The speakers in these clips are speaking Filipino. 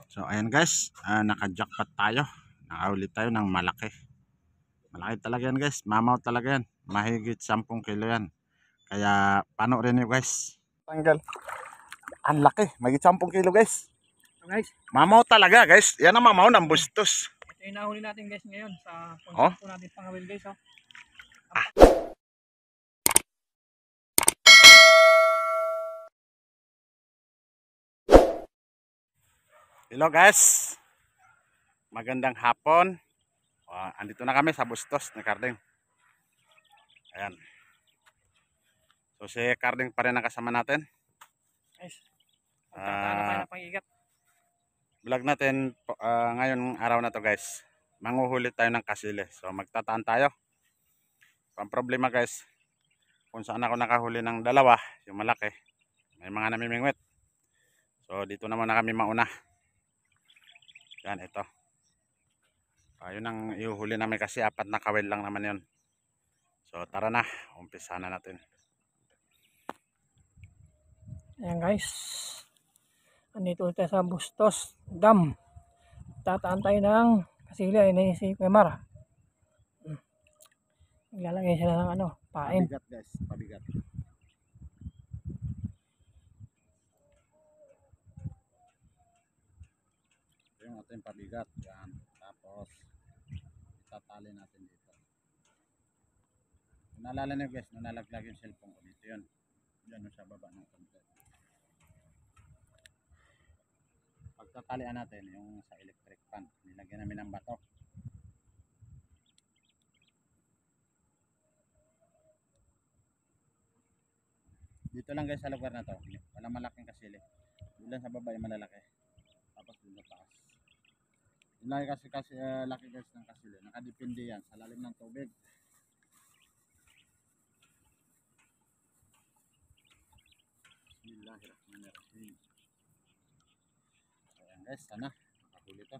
So ayan guys, naka-jackpot tayo. Nakahuli tayo ng malaki. Malaki talaga yan guys. Mamaw talaga yan. Mahigit 10 kilo yan. Kaya panoorin nyo guys. Tanggal. Ang laki. Mahigit 10 kilo guys. So guys, Mamaw talaga guys. Yan ang mamaw ng bustos. ito yung nahuli natin guys ngayon sa Oh. konsep po natin pangawil guys. Oh. Hello guys. Magandang hapon. Andito na kami sa bustos ni Carding. Ayan. So si Carding pa rin ang kasama natin. Guys, magkakaano tayo ng pangigat. Vlog natin ngayon araw na to guys. Manguhuli tayo ng kasili. So magtataan tayo. Ang problema guys, kung saan ako nakahuli ng dalawa, yung malaki, may mga namimingwit. So dito naman na kami mauna. Yan, ito. Yun ang ihuhuli namin kasi 4 na kawil lang naman yun. So tara na, umpisa na natin. Ayan guys, andito tayo sa Bustos Dam. Tataan tayo ng kasili ay na si Kwemar. Naglalagay sila ng ano, pain. Pabigat guys, pabigat. Ito yung ating pabigat. Yan. Tapos itatali natin dito. Kung naalala nyo guys, nalaglag yung cellphone ko dito yun. Yan sa baba ng konti. Pagtatalian natin yung sa electric fan. Nilagyan namin ng bato. Dito lang guys sa lugar na to. Walang malaking kasili. Doon lang sa baba yung malalaki. Tapos doon sa taas. Yung laki kasi laki guys ng kasili. Nakadepende yan sa lalim ng tubig. Bismillahirrahmanirrahim. Ayan guys, sana makahuli to.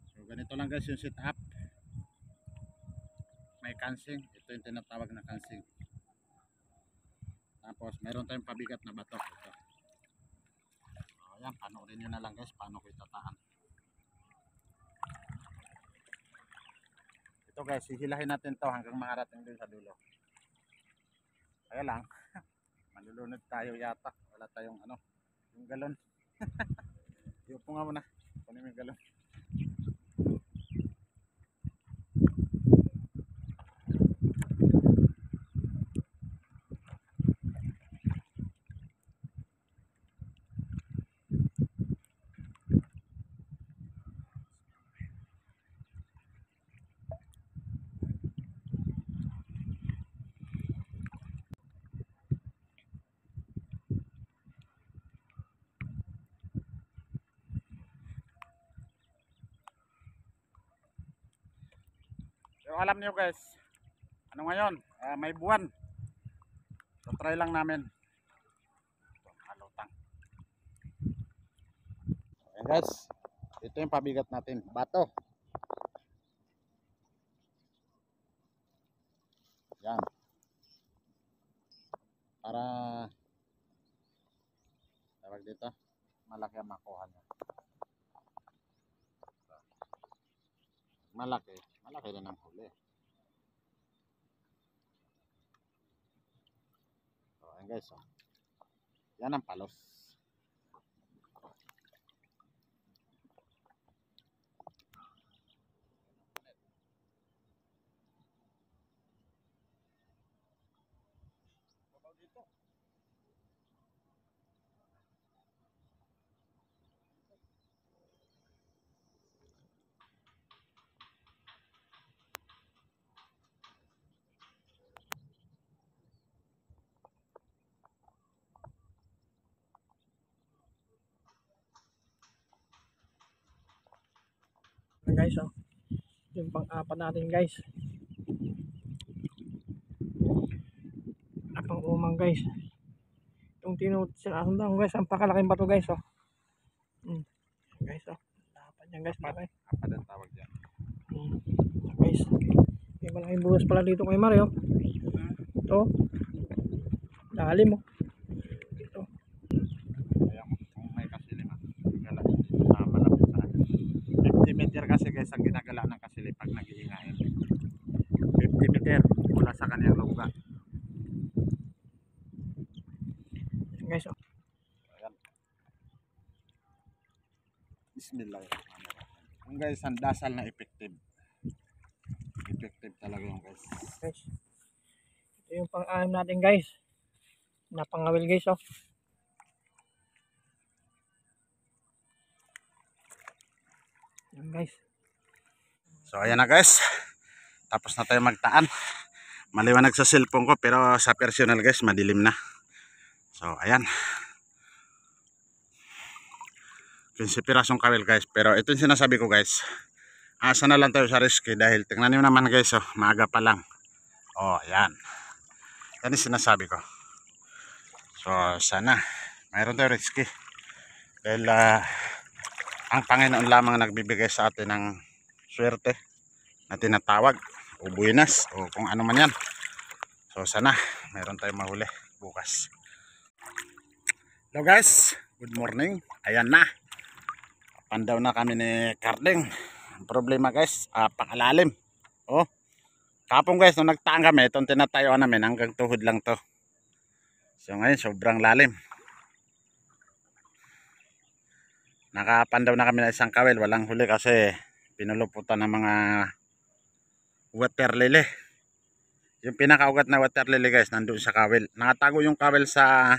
So ganito lang guys yung setup. May kansing. Ito yung tinatawag na kansing. Tapos mayroon tayong pabigat na bato. Ito. Ayan, panoorin nyo na lang guys paano ko itataan. Ito guys, hihilahin natin to hanggang makarating din sa dulo. Kaya lang, malulunod tayo yata. Wala tayong ano, yung galon. Iupo nga muna. Kunin mo yung galon. Pero alam niyo guys, ano ngayon? May buwan. So try lang namin. Halutang. Ayan guys, ito yung pabigat natin. Bato. Yan. Para tawag dito, malaki ang makuha niya. Malaki rin ang huli. So ayan guys, oh. Yan ang palos. Dito. Guys, oh. Yung pang-apat natin guys. Pang-umang guys. Yung sinasundan guys, ang pakalaking bato guys, oh. Guys, oh. Dapat yan guys, malaki. Apat ang tawag dyan. Guys, may malaking buhos pala dito kay Mario. Ito. Lalim mo. Ito. Kaya kung may kasili na, gala dito sa malapit sa akin. 50 meter kasi guys ang ginagala ng kasili pag nag-iingayin. 50 meter mula sa kanyang lugar. Guys, oh. Ayan. Bismillahirrahmanirrahim. Yung guys, ang dasal na effective. Effective talaga yung guys. Guys. Ito yung pang-anim natin guys. Napangawil guys, oh. Yan guys. So ayan na guys. Tapos na tayo magtaan. Maliwanag sa cellphone ko pero sa personal guys madilim na. So ayan. 15 pirasong kawil guys. Pero ito yung sinasabi ko guys. Asa na lang tayo sa risky dahil tingnan nyo naman guys, oh, maaga pa lang. Oh ayan. Yan yung sinasabi ko. So sana mayroon tayo risky. Dahil ang Panginoon lamang nagbibigay sa atin ng swerte na tinatawag o buenas o kung ano man yan. So sana mayroon tayong mahuli bukas. Hello guys, good morning. Ayan na, pandaw na kami ni Carding. Ang problema guys, pakalalim. Oh, kapon guys nung nagtaan kami, itong tinatayuan namin hanggang tuhod lang to. So ngayon sobrang lalim. Nakapandaw na kami ng isang kawil, walang huli kasi pinuluputan ng mga water lily. Yung pinakaugat na water lily guys nandoon sa kawil. Nakatago yung kawil sa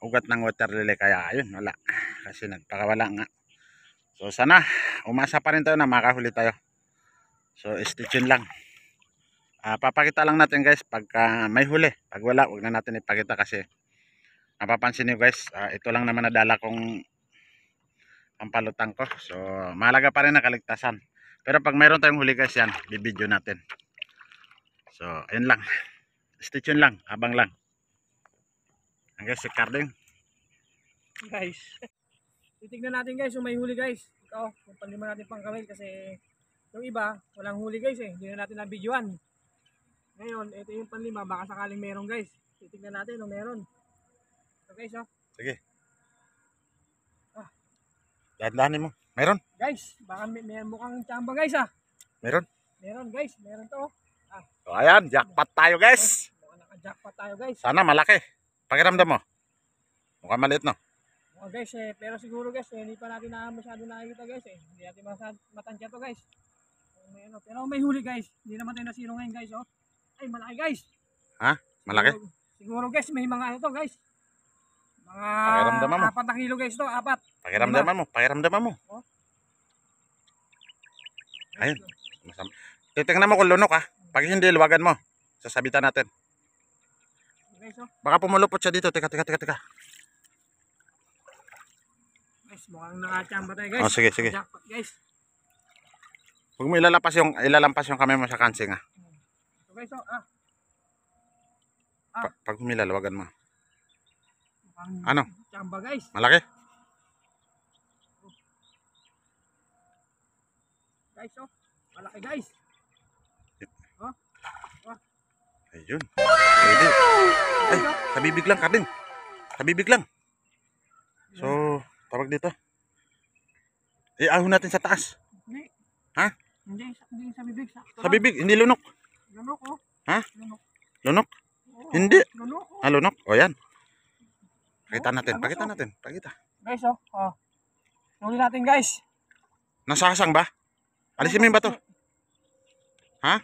ugat ng water lily kaya ayun wala. Kasi nagpakawala nga. So sana umasa pa rin tayo na makahuli tayo. So stay tuned lang. Papakita lang natin guys pagka may huli. Pag wala huwag na natin ipakita kasi napapansin nyo guys, ito lang naman nadala kong pampalutang ko. So mahalaga pa rin na kaligtasan. Pero pag mayroon tayong huli guys yan, bibidyo natin. So ayun lang. Stay tuned lang, abang lang. Hanggang si Carding. Guys. Titignan natin guys yung may huli guys. Ito, kung panlima natin pang kawil kasi yung iba, walang huli guys eh. Hindi na natin nabidyoan. Ngayon, ito yung panlima, baka sakaling meron guys. Titignan natin kung meron. So guys, oh. Sige. Dahan-dahanin mo. Meron? Guys, baka may mukhang tsamba guys ah. Meron? Meron guys, meron to. So ayan, jackpot tayo guys. Mukhang naka-jackpot tayo guys. Sana malaki. Pakiramdam mo. Mukhang maliit no. Mukhang guys eh, pero siguro guys hindi pa natin masyado nakikita guys eh. Hindi natin matansya to guys. May ano, pero may huli guys. Hindi naman tayo nasiro ngayon guys oh. Ay malaki guys. Ha? Malaki? Siguro guys may mga ano to guys. Mga Pakiramdaman mo. 4 na kilo guys to, 4. Pakiramdaman mo. Pakiramdaman mo. Oh. Ayun. Titingnan mo kung lunok ha. Pag hindi, luwagan mo. Sasabitan natin. Guys oh. Baka pumulupot siya dito. Teka. Guys, mukhang nakachamba tayo guys. Oh, sige. Jackpot guys. Huwag mo ilalampas yung kamay mo sa kansing ha. So guys oh, Pag humila, luwagan mo. mukhang Ano? chamba guys. Malaki? Guys oh, malaki guys. Ayun. Pwede. Ay, sa bibig lang, Carding. Sa bibig lang. So, tawag dito. Ahon natin sa taas. Hindi. Ha? Hindi sa bibig. Sa bibig, hindi lunok. Lunok oh. Ha? Lunok. Lunok? Oo, Hindi. Lunok oh. Lunok? O yan. Pakita natin. Pakita. Guys oh. Huli natin guys. Nasasang ba? Alisin mo yung bato. Ha?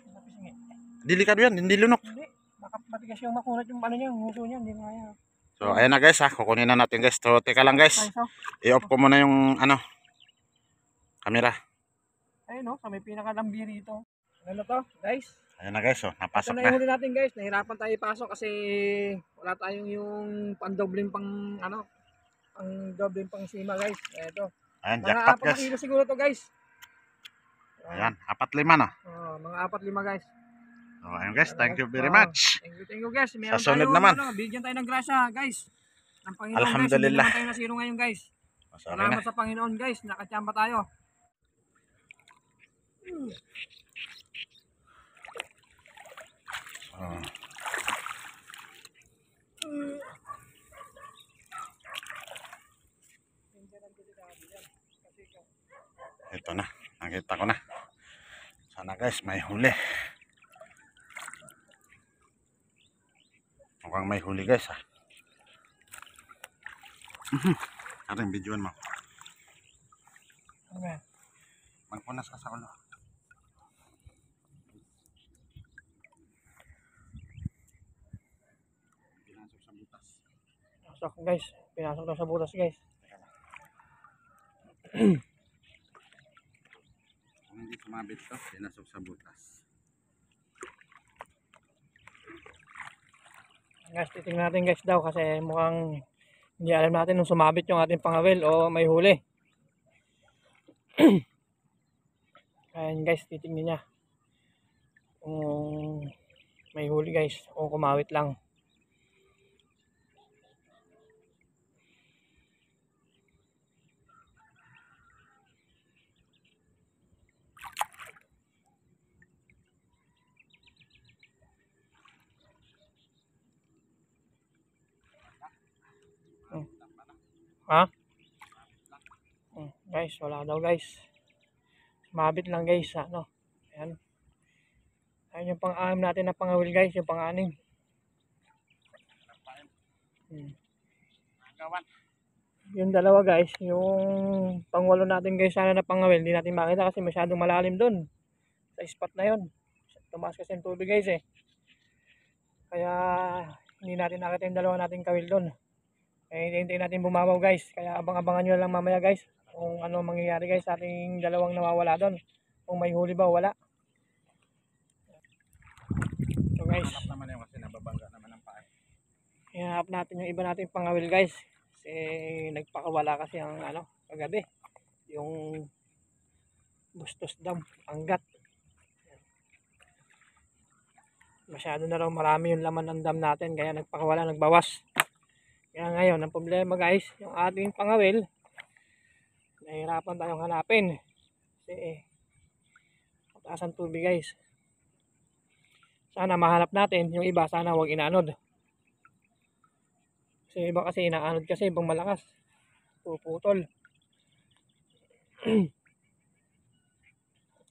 Delikado yan, hindi lunok. Hindi. Baka matigas yung makunat yung ano niya, yung nguso niya. Hindi nga yan. So, ayan na guys ha. Kukunin na natin guys. So, teka lang guys. Guys oh. I-off ko muna yung camera. Ayun oh, sa may pinakalambi rito. Ano to guys? Ayan na guys. So, Ito napasok na na. yung huli natin guys. Nahirapan tayo ipasok kasi wala tayong yung pandobling pang pang dobling pang sima guys. Ito. Ayan, Mga jackpot 4 guys. kilo siguro to guys. Ayan, 4-5 na. Mga 4-5 guys. So, ayun guys. Thank you very much. Thank you guys. Meron Sa sunod tayong, naman. bigyan tayo ng grasya guys. Ng Panginoon Alhamdulillah. guys. Hindi naman tayo nasiro ngayon guys. Mas okay na. Salamat sa Panginoon guys, nakachamba tayo. Oh. Ito na, nakita ko na. Sana guys may huli. Mukhang may huli guys ha. Aring videoan mo. Okay. Magpunas ka sa ulo. Pinasok sa butas. Pinasok guys, pinasok daw sa butas guys. Kung hindi sumabit to, pinasok sa butas. Guys, titingnan natin guys daw kasi mukhang hindi alam natin nung sumabit yung ating pangawil o may huli. Ayan guys, titingnan niya kung may huli guys o kumawit lang. Ha? Guys, wala daw guys. Sumabit lang guys, ano. Ayan. Ayan yung pang-anim natin na pangawil guys, yung pang-anim. Yung dalawa guys, yung pang-walo natin guys sana na pangawil, hindi natin makita kasi masyadong malalim dun. Sa spot na yun. Tumaas kasi yung tubig guys eh. Kaya hindi natin nakita yung dalawa nating kawil dun. Kaya hintayin natin bumabaw guys. Kaya abang-abangan nyo lang mamaya guys kung ano mangyayari guys sa ating dalawang nawawala doon. Kung may huli ba o wala. So guys, Hanap naman yun kasi nababangga naman ang paa. ihanap natin yung iba nating pangawil guys. Kasi nagpakawala kasi ang ano kagabi. Yung Bustos Dam, Angat. Masyado na raw marami yung laman ng dam natin kaya nagpakawala, nagbawas. Kaya ngayon, ang problema guys, yung ating pangawil, nahihirapan tayong hanapin. Kasi, mataas ang tubig guys. Sana mahanap natin, yung iba sana huwag inaanod. Kasi iba kasi inaanod kasi, ibang malakas. Puputol.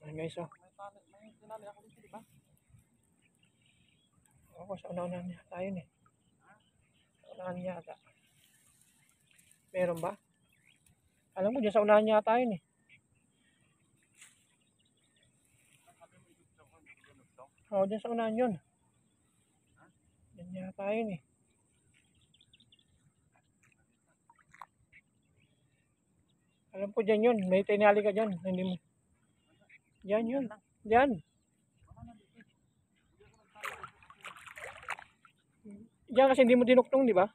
Ayan guys, oh. May tinali ako dito, diba? Ako, sa una-una niya tayo eh. Unahan yata. Meron ba? Alam mo, dyan sa unahan yata yun eh. Oo, dyan sa unahan yun. Dyan yata yun eh. Alam ko dyan yun. May tinali ka dyan. Hindi mo. Dyan yun. Dyan. Diyan kasi hindi mo dinuktong, di ba?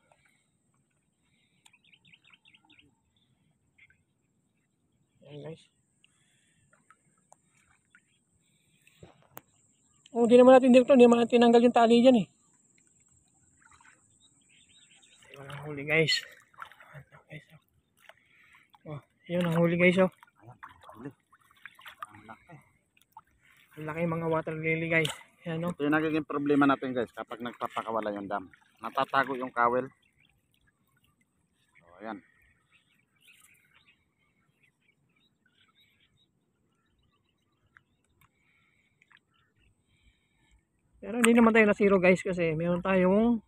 Ayan guys. Oh, hindi naman natin dinuktong, hindi naman natin tinanggal yung tali diyan eh. Walang huli guys. Oh, yun ang huli guys oh. Huli. Ang laki. Ang laki mga water lily guys. Yan oh. Ito yung nagiging problema natin guys kapag nagpapakawala yung dam. Natatago yung kawel. So ayan. Pero hindi naman tayo na-zero guys kasi meron tayong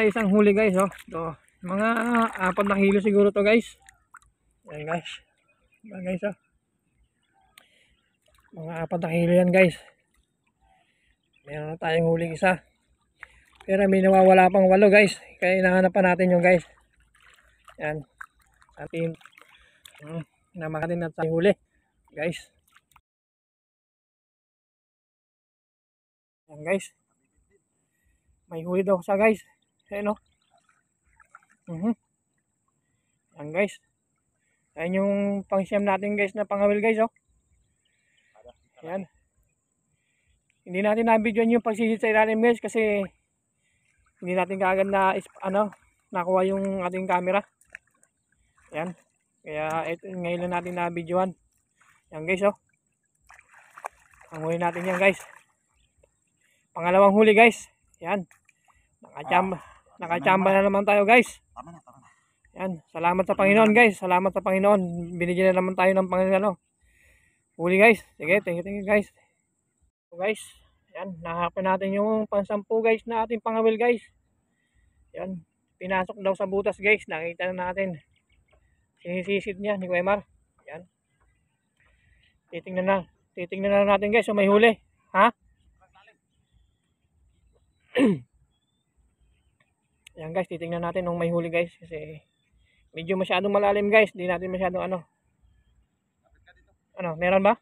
isang huli guys oh. Ito, mga 4 na kilo siguro to guys. Ayan guys. Ayan guys oh. Mga 4 na kilo yan guys. Meron na tayong huling isa. Pero may nawawala pang 8 guys. Kaya hinahanap pa natin yung guys. Yan. Atin. Namakatin natin tayong huli. Guys. Yan guys. May huli daw siya guys. Ayan o. Yan guys. Ayan yung pang-siyam natin guys na pangawil guys oh. Ayan. Hindi natin na-videoan yung pagsisit sa ilalim guys kasi hindi natin kaagad na nakuha yung ating camera. Ayan. Yan. Kaya ito ngayon lang natin na videoan. Yan guys oh. Ang huli natin yan guys. Pangalawang huli guys. Yan. Nakachamba na naman tayo guys. Tama na. Yan. Salamat sa Panginoon guys. Salamat sa Panginoon. Binigyan na naman tayo ng Panginoon. Huli guys. Sige, thank you guys. So guys, yan. Nahanapin natin yung pansampu guys na ating pangawil guys. Yan. Pinasok daw sa butas guys. Nakita na natin. Sinisisid niya ni Kuya Mar. Yan. Titingnan na natin guys. So may huli. Ha? Yan guys. Titingnan natin nung may huli guys. Kasi medyo masyadong malalim guys. Di natin masyadong ano. Ano? Meron ba?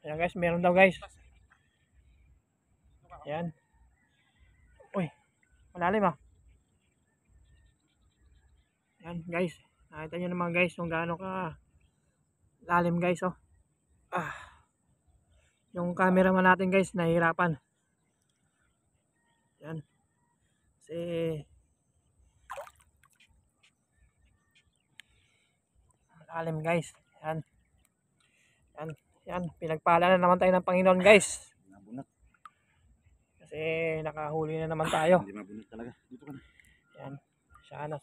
Yan guys. Meron daw guys. Yan. Uy. Malalim ah. Yan guys, nakita nyo naman guys kung gaano ka lalim guys oh. Yung cameraman natin guys nahihirapan. Yan. Kasi lalim guys. Yan. Yan. Pinagpala na naman tayo ng Panginoon guys. Nabunot. Kasi nakahuli na naman tayo. Hindi mabunot talaga. Dito ka na. Yan. Sana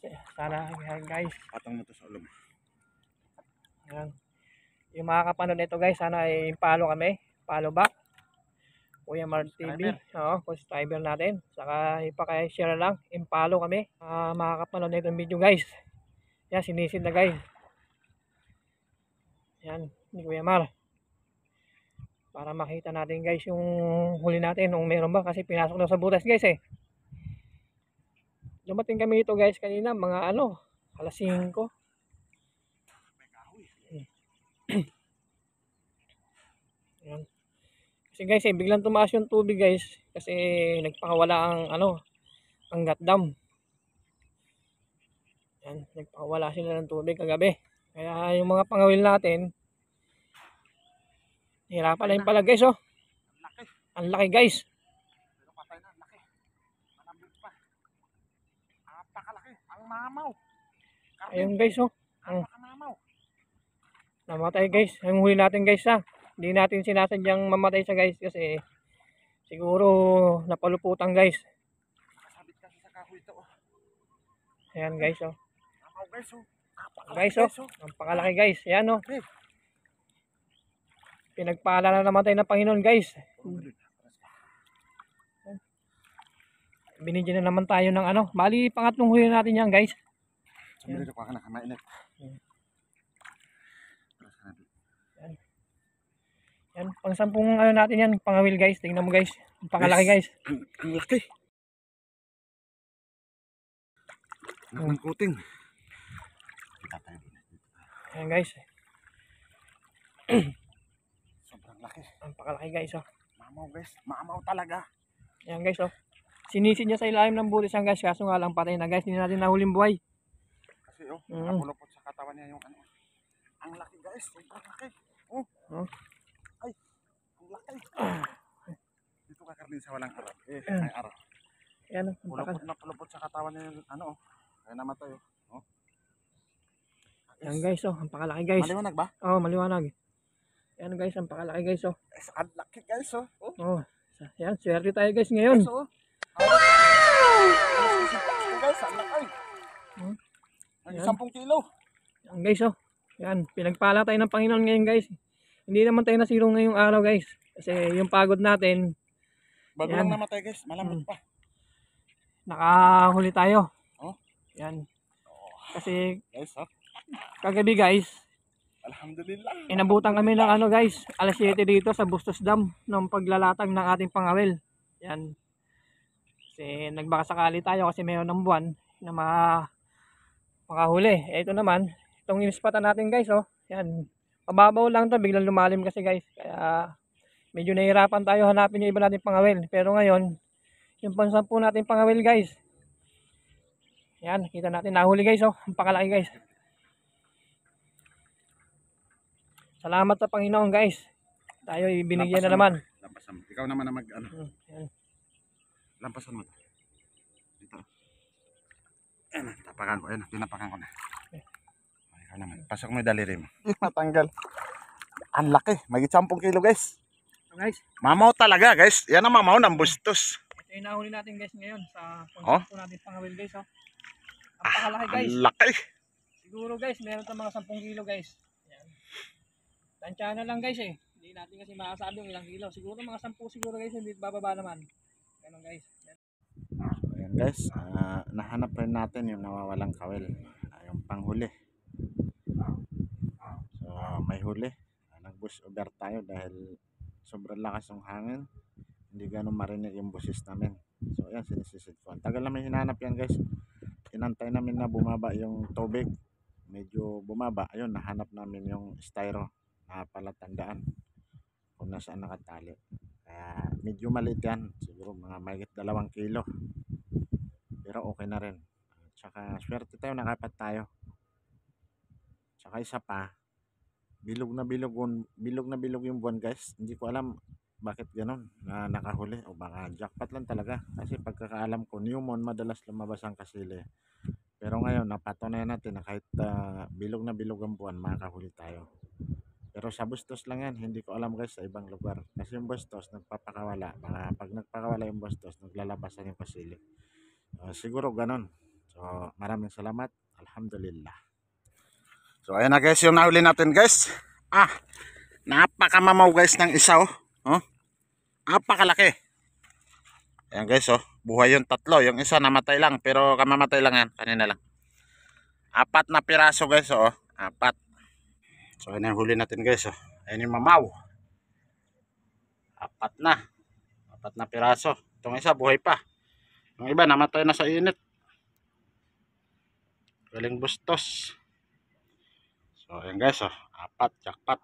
guys. Patang mo to sa ulo. Yan. Yung mga kapanood nito guys, sana ay follow kami. Follow back. Kuya Mar TV. Oo, subscriber natin. Saka ipaka-share lang. Impalo kami. Mga kapanood nito video guys. Yan, sinisid na guys. Yan, ni Kuya Mar. Para makita natin guys yung huli natin. Kung meron ba. Kasi pinasok na sa butas guys eh. Dumating kami dito guys kanina mga ano, alas 5. Yan. Kasi guys biglang tumaas yung tubig guys kasi nagpakawala ang ano, ang gatdam. Yan, nagpakawala sila ng tubig kagabi. Kaya yung mga pangawil natin hirapan na yung pala guys oh. Ang laki guys. Pero patay na, laki. Malambot pa. Napakalaki. Ang mamaw. Ayun guys oh. Napakamamaw. Namatay guys. Ang huli natin guys ha. Hindi natin sinasadyang mamatay siya guys kasi siguro napaluputan guys. Nakasabit kasi sa kahoy ito. Ayan guys oh. Mamaw guys oh. Guys oh. Ang pakalaki guys. Ayan oh. Pinagpala na naman tayo ng Panginoon guys. Binigyan na naman tayo ng ano. Bali pangatlong huli natin yan guys. Sumili ko ka na, mainit. Yan, pang sampung ano natin yan, pangawil guys. Tingnan mo guys. Ang pakalaki guys. Ang laki. Ang kuting. Ayan guys. Sobrang laki. Ang pakalaki guys oh. Mamaw guys. Mamaw talaga. Ayan guys oh. Sinisid niya sa ilalim ng butis yan guys. Kaso nga lang patay na guys. Hindi natin nahuling buhay. Kasi oh, nakapulupot sa katawan niya yung ano. Ang laki guys. Sobrang laki. Oh. Ay. Ang laki. Dito ka karnin sa walang araw. May araw. Ayan oh. Napulupot sa katawan niya yung ano oh. Kaya namatay oh. Ayan guys oh. Ang pakalaki guys. Maliwanag ba? Oh, maliwanag. Ayan guys. Ang pakalaki guys oh. Ang laki guys oh. Oh. Ayan. Swerte tayo guys ngayon. Wow! Guys, ang laki. Ang 10 kilo. Ayan guys oh. Ayan. Pinagpala tayo ng Panginoon ngayon guys. Hindi naman tayo nasiro ngayong araw guys. Kasi yung pagod natin. Bago lang namatay guys. Malambot pa. Nakahuli tayo. Oh. Yan. Kasi Guys oh. kagabi guys. Alhamdulillah. Inabutan kami ng ano guys. Alas 7 dito sa Bustos Dam. Ng paglalatag ng ating pangawil. Yan. Kasi nagbakasakali tayo kasi mayroon ng buwan na makahuli. Ito naman. Itong inispatan natin guys oh. Yan. Mababaw lang to, biglang lumalim kasi guys. Kaya medyo nahihirapan tayo hanapin yung iba nating pangawil. Pero ngayon, yung pansampu natin pangawil guys. Yan, kita natin nahuli guys oh. Ang pakalaki guys. Salamat sa Panginoon guys. Tayo ibinigyan na naman. Lampasan mo. Ikaw naman na mag ano. Yan. Lampasan mo. Dito. Ayan, tapakan ko. Ayan, tinapakan ko na. Ikaw naman. Pasok mo yung daliri mo. Matanggal. Ang laki. May 10 kilo guys. So guys, Mamaw talaga guys. Yan ang mamaw ng bustos. ito yung nahuli natin guys ngayon sa Oh. kung natin pangawil guys. Oh. Napakalaki guys. Ang laki. Siguro guys, meron tayong mga 10 kilo guys. Yan. Tansya na lang guys eh. Hindi natin kasi makasabi kung ilang kilo. Siguro mga 10 siguro guys, hindi bababa naman. Ganun guys. Ayan guys, nahanap rin natin yung nawawalang kawil, yung panghuli. So may huli, nag-bush over tayo dahil sobrang lakas ng hangin, hindi ganun marinig yung boses namin. So ayan, sinisisid ko. Ang tagal namin hinanap yan guys, inantay namin na bumaba yung tubig, medyo bumaba. Ayun, nahanap namin yung styro na palatandaan kung nasaan nakatali. Kaya medyo maliit yan, siguro mga mahigit 2 kilo. Pero okay na rin. Tsaka swerte tayo, nakapat tayo. Tsaka isa pa, bilog na bilog yung buwan guys. Hindi ko alam bakit ganun na nakahuli, o baka jackpot lang talaga. Kasi pagkakaalam ko, new moon madalas lumabas ang kasili. Pero ngayon napatunayan natin na kahit bilog na bilog ang buwan, makakahuli tayo. Pero sa Bustos lang yan, hindi ko alam guys sa ibang lugar. Kasi yung Bustos nagpapakawala. Pag nagpakawala yung Bustos, naglalabasan yung kasili. Siguro ganun. So maraming salamat. Alhamdulillah. So ayan na guys yung nahuli natin guys. Napakamamaw guys ng isa oh. Napakalaki. Ayan guys oh. Buhay yung 3. Yung isa namatay lang. Pero kamamatay lang yan. Kanina lang. 4 na piraso guys oh. 4. So ayan yung huli natin guys oh. Ayan yung mamaw. 4 na. 4 na piraso. Itong isa buhay pa. Yung iba namatay na sa init. Galing Bustos. So ayan guys oh. 4 jackpot.